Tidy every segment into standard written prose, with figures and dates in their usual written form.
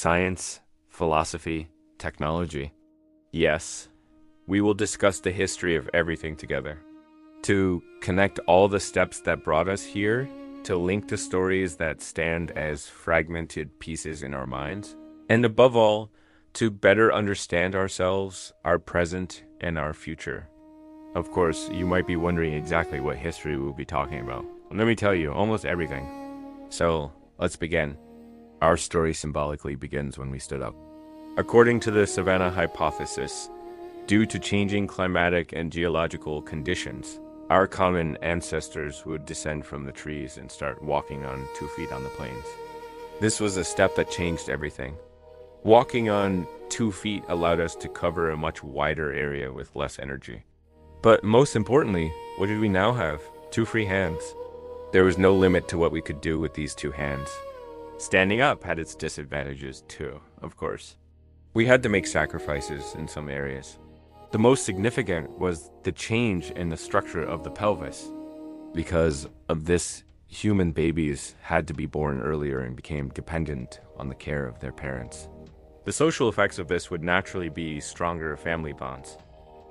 science, philosophy, technology. Yes, we will discuss the history of everything together. To connect all the steps that brought us here, to link the stories that stand as fragmented pieces in our minds, and above all, to better understand ourselves, our present, and our future. Of course, you might be wondering exactly what history we'll be talking about. Let me tell you, almost everything. So, let's begin. Our story symbolically begins when we stood up. According to the Savannah hypothesis, due to changing climatic and geological conditions, our common ancestors would descend from the trees and start walking on 2 feet on the plains. This was a step that changed everything. Walking on 2 feet allowed us to cover a much wider area with less energy. But most importantly, what did we now have? 2 free hands. There was no limit to what we could do with these 2 hands. Standing up had its disadvantages too, of course. We had to make sacrifices in some areas. The most significant was the change in the structure of the pelvis. Because of this, human babies had to be born earlier and became dependent on the care of their parents. The social effects of this would naturally be stronger family bonds.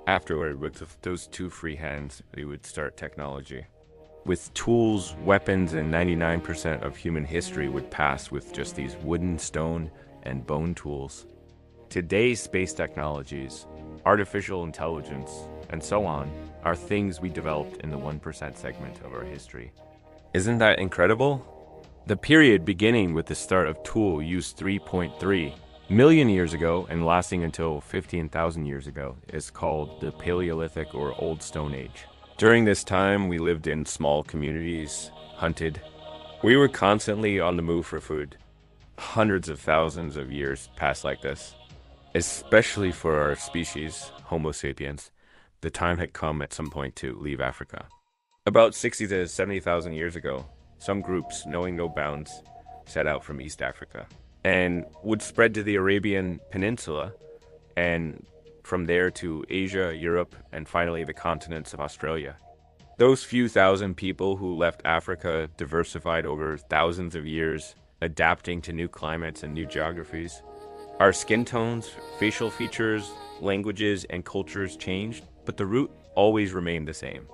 Afterward, with those 2 free hands, we would start technology. With tools, weapons, and 99% of human history would pass with just these wooden, stone, and bone tools. Today's space technologies, artificial intelligence, and so on, are things we developed in the 1% segment of our history. Isn't that incredible? The period beginning with the start of tool use 3.3 million years ago and lasting until 15,000 years ago is called the Paleolithic or Old Stone Age. During this time, we lived in small communities, hunted. We were constantly on the move for food. Hundreds of thousands of years passed like this. Especially for our species, Homo sapiens, the time had come at some point to leave Africa. About 60 to 70,000 years ago, some groups, knowing no bounds, set out from East Africa and would spread to the Arabian Peninsula and from there to Asia, Europe, and finally the continents of Australia. Those few thousand people who left Africa diversified over thousands of years, adapting to new climates and new geographies. Our skin tones, facial features, languages, and cultures changed, but the root always remained the same.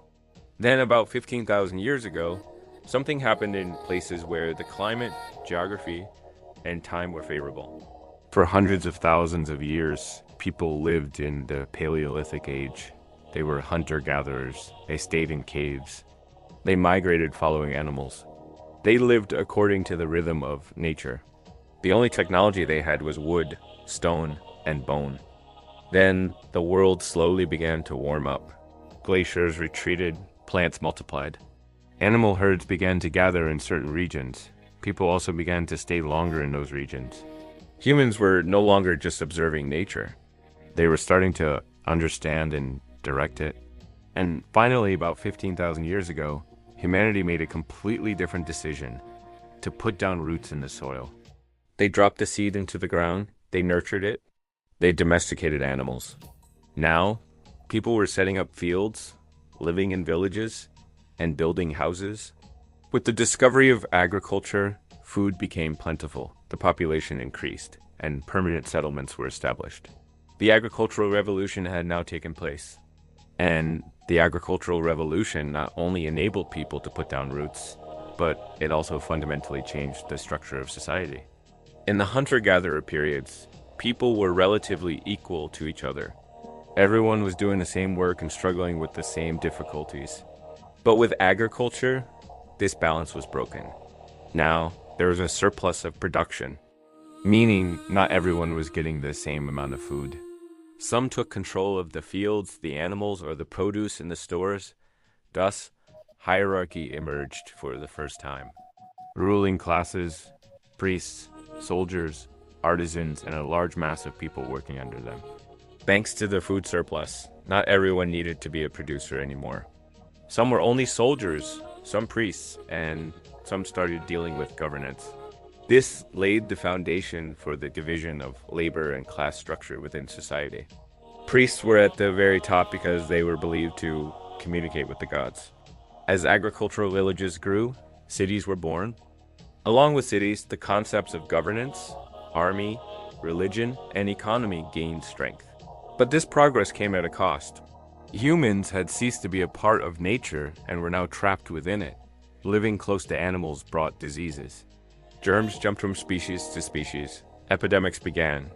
Then about 15,000 years ago, something happened in places where the climate, geography, and time were favorable. For hundreds of thousands of years, people lived in the Paleolithic age. They were hunter-gatherers. They stayed in caves. They migrated following animals. They lived according to the rhythm of nature. The only technology they had was wood, stone, and bone. Then the world slowly began to warm up. Glaciers retreated, plants multiplied. Animal herds began to gather in certain regions. People also began to stay longer in those regions. Humans were no longer just observing nature. They were starting to understand and direct it. And finally, about 15,000 years ago, humanity made a completely different decision to put down roots in the soil. They dropped the seed into the ground, they nurtured it, they domesticated animals. Now, people were setting up fields, living in villages, and building houses. With the discovery of agriculture, food became plentiful, the population increased, and permanent settlements were established. The agricultural revolution had now taken place. And the agricultural revolution not only enabled people to put down roots, but it also fundamentally changed the structure of society. In the hunter-gatherer periods, people were relatively equal to each other. Everyone was doing the same work and struggling with the same difficulties. But with agriculture, this balance was broken. Now, there was a surplus of production, meaning not everyone was getting the same amount of food. Some took control of the fields, the animals, or the produce in the stores. Thus, hierarchy emerged for the first time. Ruling classes, priests, soldiers, artisans, and a large mass of people working under them. Thanks to the food surplus, not everyone needed to be a producer anymore. Some were only soldiers, some priests, and some started dealing with governance. This laid the foundation for the division of labor and class structure within society. Priests were at the very top because they were believed to communicate with the gods. As agricultural villages grew, cities were born. Along with cities, the concepts of governance, army, religion, and economy gained strength. But this progress came at a cost. Humans had ceased to be a part of nature and were now trapped within it. Living close to animals brought diseases. Germs jumped from species to species. Epidemics began.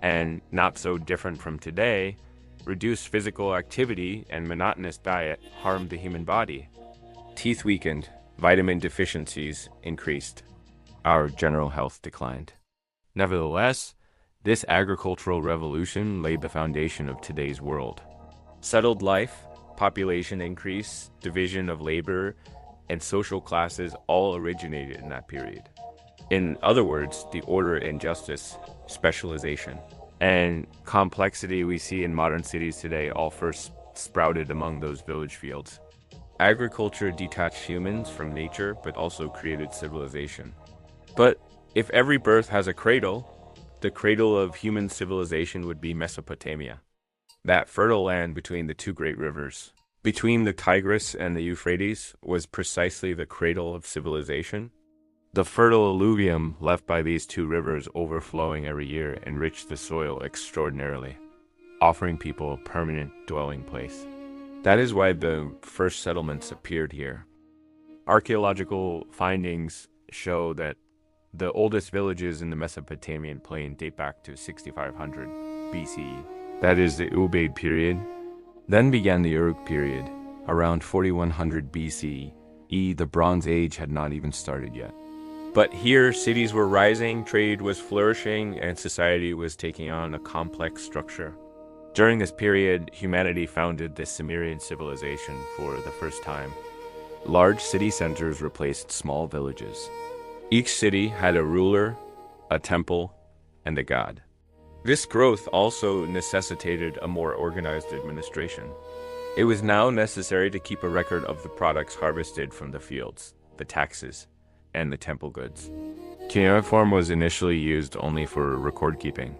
And not so different from today, reduced physical activity and monotonous diet harmed the human body. Teeth weakened, vitamin deficiencies increased. Our general health declined. Nevertheless, this agricultural revolution laid the foundation of today's world. Settled life, population increase, division of labor, and social classes all originated in that period. In other words, the order and justice, specialization, and complexity we see in modern cities today all first sprouted among those village fields. Agriculture detached humans from nature, but also created civilization. But if every birth has a cradle, the cradle of human civilization would be Mesopotamia, that fertile land between the two great rivers. Between the Tigris and the Euphrates was precisely the cradle of civilization. The fertile alluvium left by these two rivers overflowing every year enriched the soil extraordinarily, offering people a permanent dwelling place. That is why the first settlements appeared here. Archaeological findings show that the oldest villages in the Mesopotamian plain date back to 6500 BCE. That is the Ubaid period. Then began the Uruk period, around 4100 BCE. The Bronze Age had not even started yet. But here, cities were rising, trade was flourishing, and society was taking on a complex structure. During this period, humanity founded the Sumerian civilization for the first time. Large city centers replaced small villages. Each city had a ruler, a temple, and a god. This growth also necessitated a more organized administration. It was now necessary to keep a record of the products harvested from the fields, the taxes, and the temple goods. Cuneiform was initially used only for record keeping.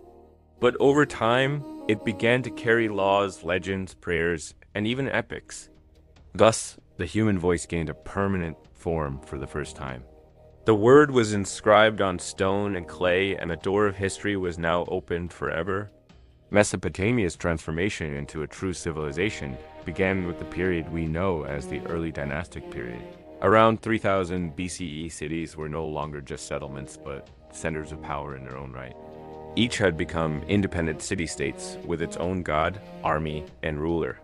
But over time, it began to carry laws, legends, prayers, and even epics. Thus, the human voice gained a permanent form for the first time. The word was inscribed on stone and clay, and the door of history was now opened forever. Mesopotamia's transformation into a true civilization began with the period we know as the early dynastic period. Around 3000 BCE, cities were no longer just settlements, but centers of power in their own right. Each had become independent city-states with its own god, army, and ruler.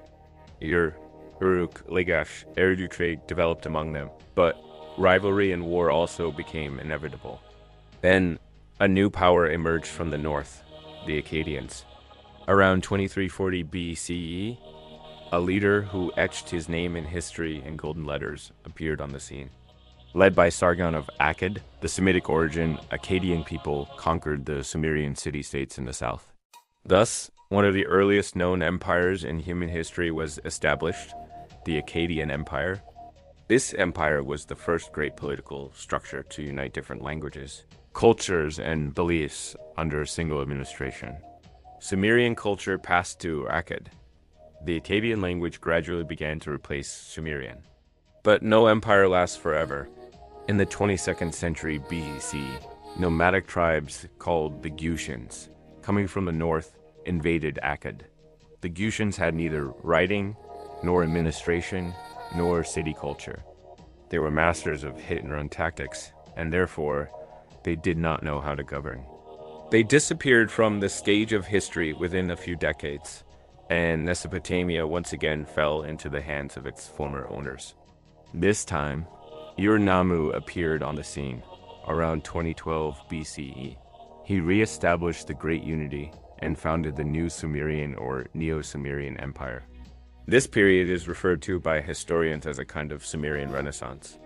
Uruk, Lagash, Eridu trade developed among them, but rivalry and war also became inevitable. Then, a new power emerged from the north, the Akkadians. Around 2340 BCE, a leader who etched his name in history in golden letters appeared on the scene. Led by Sargon of Akkad, the Semitic origin, Akkadian people conquered the Sumerian city-states in the south. Thus, one of the earliest known empires in human history was established, the Akkadian Empire. This empire was the first great political structure to unite different languages, cultures, and beliefs under a single administration. Sumerian culture passed to Akkad. The Akkadian language gradually began to replace Sumerian. But no empire lasts forever. In the 22nd century BC, nomadic tribes called the Gutians, coming from the north, invaded Akkad. The Gutians had neither writing, nor administration, nor city culture. They were masters of hit-and-run tactics, and therefore, they did not know how to govern. They disappeared from the stage of history within a few decades, and Mesopotamia once again fell into the hands of its former owners. This time, Ur-Nammu appeared on the scene, around 2012 BCE. He re-established the Great Unity and founded the new Sumerian or Neo-Sumerian Empire. This period is referred to by historians as a kind of Sumerian Renaissance.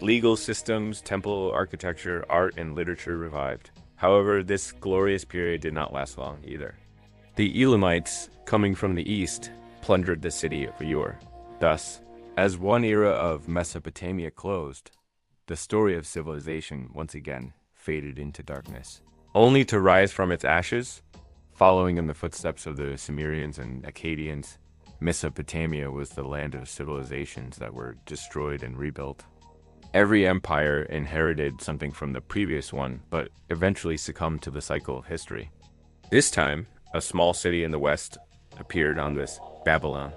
Legal systems, temple architecture, art, and literature revived. However, this glorious period did not last long either. The Elamites, coming from the east, plundered the city of Ur. Thus, as one era of Mesopotamia closed, the story of civilization once again faded into darkness, only to rise from its ashes. Following in the footsteps of the Sumerians and Akkadians, Mesopotamia was the land of civilizations that were destroyed and rebuilt. Every empire inherited something from the previous one, but eventually succumbed to the cycle of history. This time, a small city in the west appeared on this Babylon.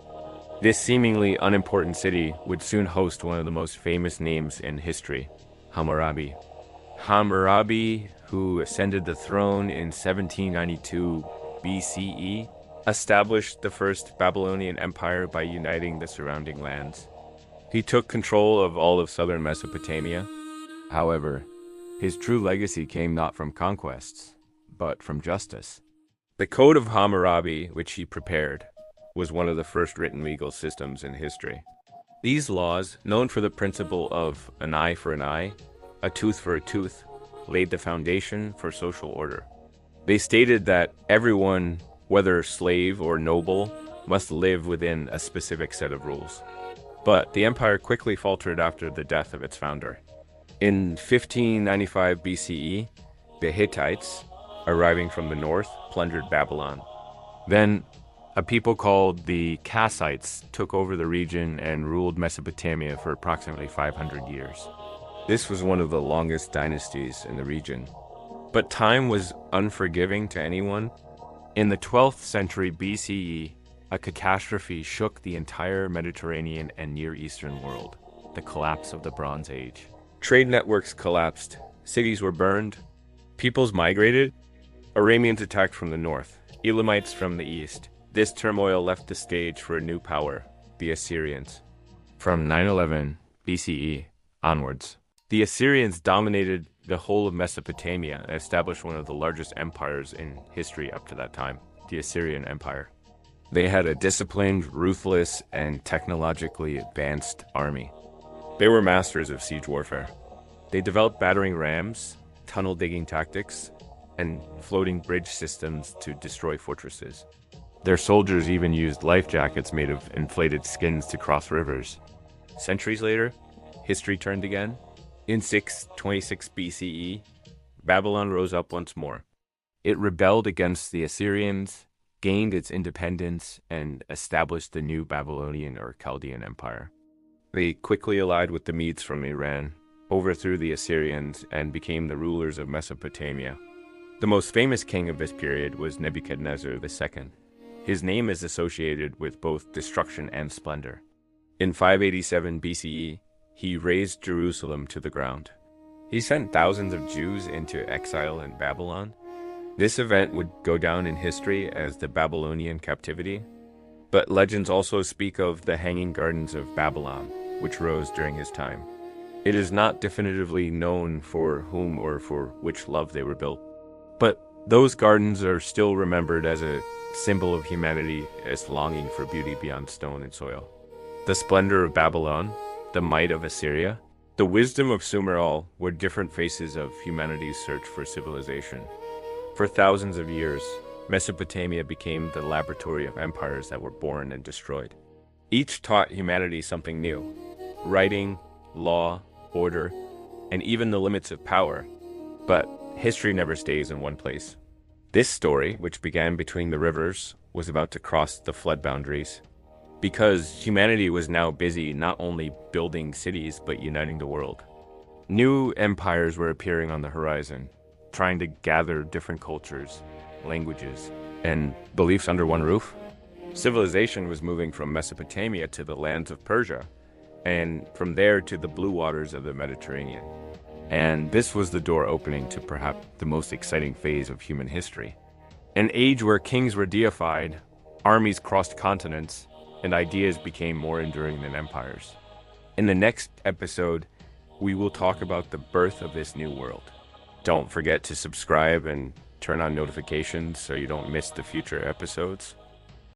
This seemingly unimportant city would soon host one of the most famous names in history, Hammurabi. Hammurabi, who ascended the throne in 1792 BCE, established the first Babylonian empire by uniting the surrounding lands. He took control of all of southern Mesopotamia. However, his true legacy came not from conquests, but from justice. The Code of Hammurabi, which he prepared, was one of the first written legal systems in history. These laws, known for the principle of an eye for an eye, a tooth for a tooth, laid the foundation for social order. They stated that everyone, whether slave or noble, must live within a specific set of rules. But the empire quickly faltered after the death of its founder. In 1595 BCE, the Hittites, arriving from the north, plundered Babylon. Then, a people called the Kassites took over the region and ruled Mesopotamia for approximately 500 years. This was one of the longest dynasties in the region. But time was unforgiving to anyone. In the 12th century BCE, a catastrophe shook the entire Mediterranean and Near Eastern world, the collapse of the Bronze Age. Trade networks collapsed, cities were burned, peoples migrated, Arameans attacked from the north, Elamites from the east. This turmoil left the stage for a new power, the Assyrians. From 911 BCE onwards, the Assyrians dominated the whole of Mesopotamia and established one of the largest empires in history up to that time, the Assyrian Empire. They had a disciplined, ruthless, and technologically advanced army. They were masters of siege warfare. They developed battering rams, tunnel-digging tactics, and floating bridge systems to destroy fortresses. Their soldiers even used life jackets made of inflated skins to cross rivers. Centuries later, history turned again. In 626 BCE, Babylon rose up once more. It rebelled against the Assyrians, gained its independence, and established the new Babylonian or Chaldean Empire. They quickly allied with the Medes from Iran, overthrew the Assyrians, and became the rulers of Mesopotamia. The most famous king of this period was Nebuchadnezzar II. His name is associated with both destruction and splendor. In 587 BCE, he razed Jerusalem to the ground. He sent thousands of Jews into exile in Babylon. This event would go down in history as the Babylonian captivity, but legends also speak of the Hanging Gardens of Babylon, which rose during his time. It is not definitively known for whom or for which love they were built, but those gardens are still remembered as a symbol of humanity as longing for beauty beyond stone and soil. The splendor of Babylon, the might of Assyria, the wisdom of Sumer were different faces of humanity's search for civilization. For thousands of years, Mesopotamia became the laboratory of empires that were born and destroyed. Each taught humanity something new: writing, law, order, and even the limits of power. But history never stays in one place. This story, which began between the rivers, was about to cross the flood boundaries, because humanity was now busy not only building cities but uniting the world. New empires were appearing on the horizon, trying to gather different cultures, languages, and beliefs under one roof. Civilization was moving from Mesopotamia to the lands of Persia, and from there to the blue waters of the Mediterranean. And this was the door opening to perhaps the most exciting phase of human history. An age where kings were deified, armies crossed continents, and ideas became more enduring than empires. In the next episode, we will talk about the birth of this new world. Don't forget to subscribe and turn on notifications so you don't miss the future episodes.